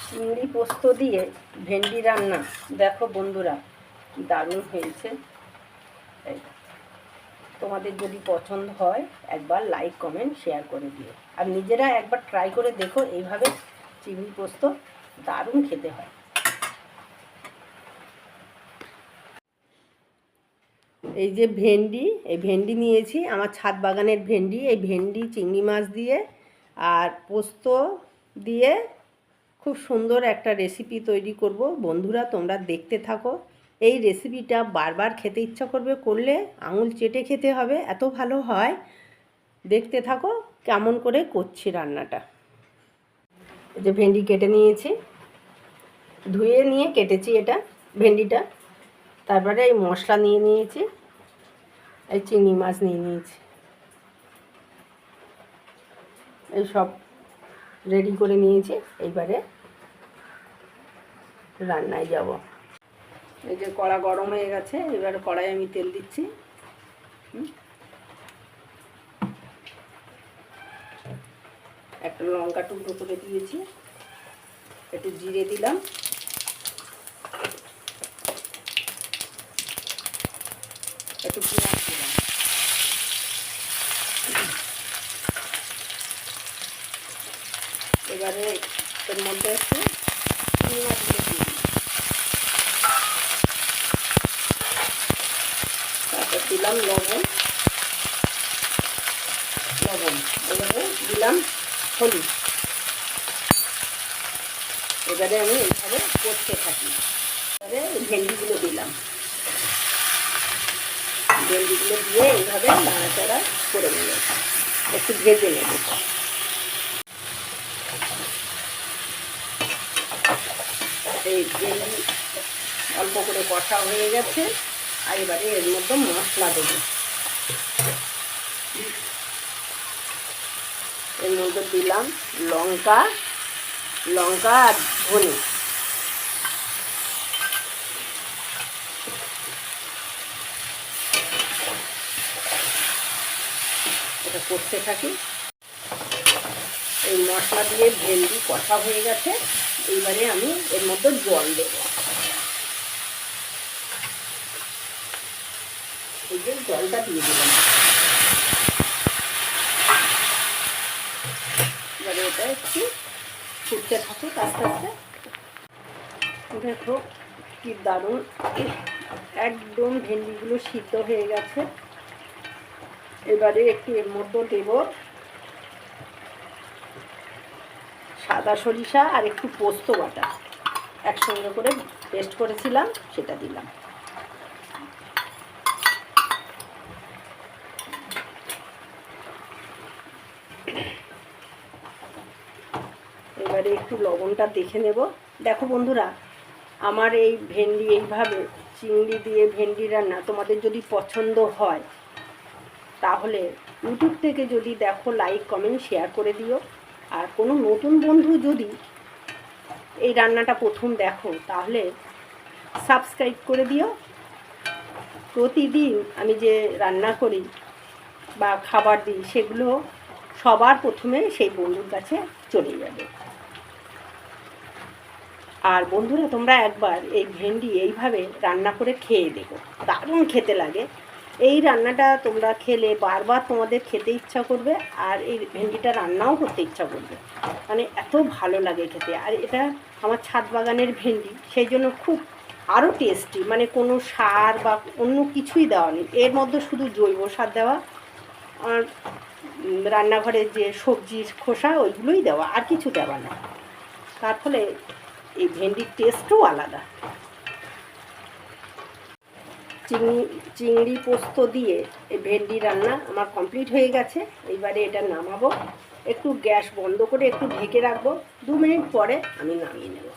চিংড়ি পোস্ত দিয়ে ভেন্ডি রান্না দেখো বন্ধুরা কি দারুণ হয়েছে। তোমাদের যদি পছন্দ হয় একবার লাইক কমেন্ট শেয়ার করে দিও, আর নিজেরা একবার ট্রাই করে দেখো। এইভাবে চিংড়ি পোস্ত দারুণ খেতে হয়। এই যে ভেন্ডি, এই ভেন্ডি নিয়েছি, আমার ছাদ বাগানের ভেন্ডি। এই ভেন্ডি চিংড়ি মাছ দিয়ে আর পোস্ত দিয়ে খুব সুন্দর একটা রেসিপি তৈরি করব। বন্ধুরা তোমরা দেখতে থাকো। এই রেসিপিটা বারবার খেতে ইচ্ছা করবে, করলে আঙুল চেটে খেতে হবে, এত ভালো হয়। দেখতে থাকো কেমন করে করছি রান্নাটা। এই যে ভেন্ডি কেটে নিয়েছি, ধুয়ে নিয়ে কেটেছি এটা ভেন্ডিটা। তারপরে এই মশলা নিয়ে নিয়েছি, এই চিংড়ি মাছ নিয়ে নিয়েছি, এই সব রেডি করে নিয়েছি। এইবারে রান্নায় যাব। এই যে কড়া গরম হয়ে গেছে, এবার কড়াই আমি তেল দিচ্ছি। একটা লঙ্কা টুকরো করে দিয়েছি, একটু জিরে দিলাম, একটু পেঁয়াজ দিলাম, এবারে এর মধ্যে একটু চিংড়ি মাছগুলো দিয়ে দিই, তারপর দিলাম লবণ, এবারে দিলাম হলুদ। এবারে আমি এইভাবে করতে থাকি। এবারে ভেন্ডিগুলো দিলাম, ভেন্ডিগুলো দিয়ে এইভাবে নাড়াচাড়া করে নেব, একটু ভেজে নেব। এই ভেন্ডি অল্প করে কষা হয়ে গেছে, আর এবারে এর মধ্যে মশলা দেবো। এর মধ্যে দিলাম লঙ্কা আর ধনে। এটা করতে থাকি। এই মশলা দিয়ে ভেন্ডি কষা হয়ে গেছে, এইবারে আমি এর মধ্যে জল দেব। এই যে জলটা দিয়ে দিলাম। এবারে এটা একটু ফুটতে থাকুক আস্তে আস্তে। দেখো কি দারুণ একদম ভেন্ডিগুলো সিদ্ধ হয়ে গেছে। এবারে একটু এর মধ্যে দেব সাদা সরিষা আর একটু পোস্ত বাটা, একসঙ্গে করে পেস্ট করেছিলাম, সেটা দিলাম। এবারে একটু লবণটা দেখে নেব। দেখো বন্ধুরা, আমার এই ভেন্ডি এইভাবে চিংড়ি দিয়ে ভেন্ডি রান্না তোমাদের যদি পছন্দ হয়, তাহলে ইউটিউব থেকে যদি দেখো লাইক কমেন্ট শেয়ার করে দিও। আর কোনো নতুন বন্ধু যদি এই রান্নাটা প্রথম দেখো, তাহলে সাবস্ক্রাইব করে দিও। প্রতিদিন আমি যে রান্না করি বা খাবার দিই, সেগুলো সবার প্রথমে সেই বন্ধুর কাছে চলে যাবে। আর বন্ধুরা তোমরা একবার এই ভেন্ডি এইভাবে রান্না করে খেয়ে দেখো, দারুণ খেতে লাগে। এই রান্নাটা তোমরা খেলে বারবার তোমাদের খেতে ইচ্ছা করবে, আর এই ভেন্ডিটা রান্নাও করতে ইচ্ছা করবে, মানে এত ভালো লাগে খেতে। আর এটা আমার ছাদ বাগানের ভেন্ডি, সেই জন্য খুব আরও টেস্টি, মানে কোনো সার বা অন্য কিছুই দেওয়া নেই এর মধ্যে, শুধু জৈব সার দেওয়া আর রান্নাঘরের যে সবজির খোসা ওইগুলোই দেওয়া, আর কিছু দেওয়া না। তার ফলে এই ভেন্ডির টেস্টও আলাদা। চিংড়ি পোস্ত দিয়ে এই ভেন্ডি রান্না আমার কমপ্লিট হয়ে গেছে। এইবারে এটা নামাবো, একটু গ্যাস বন্ধ করে একটু ঢেকে রাখবো, 2 মিনিট পরে আমি নামিয়ে নেব।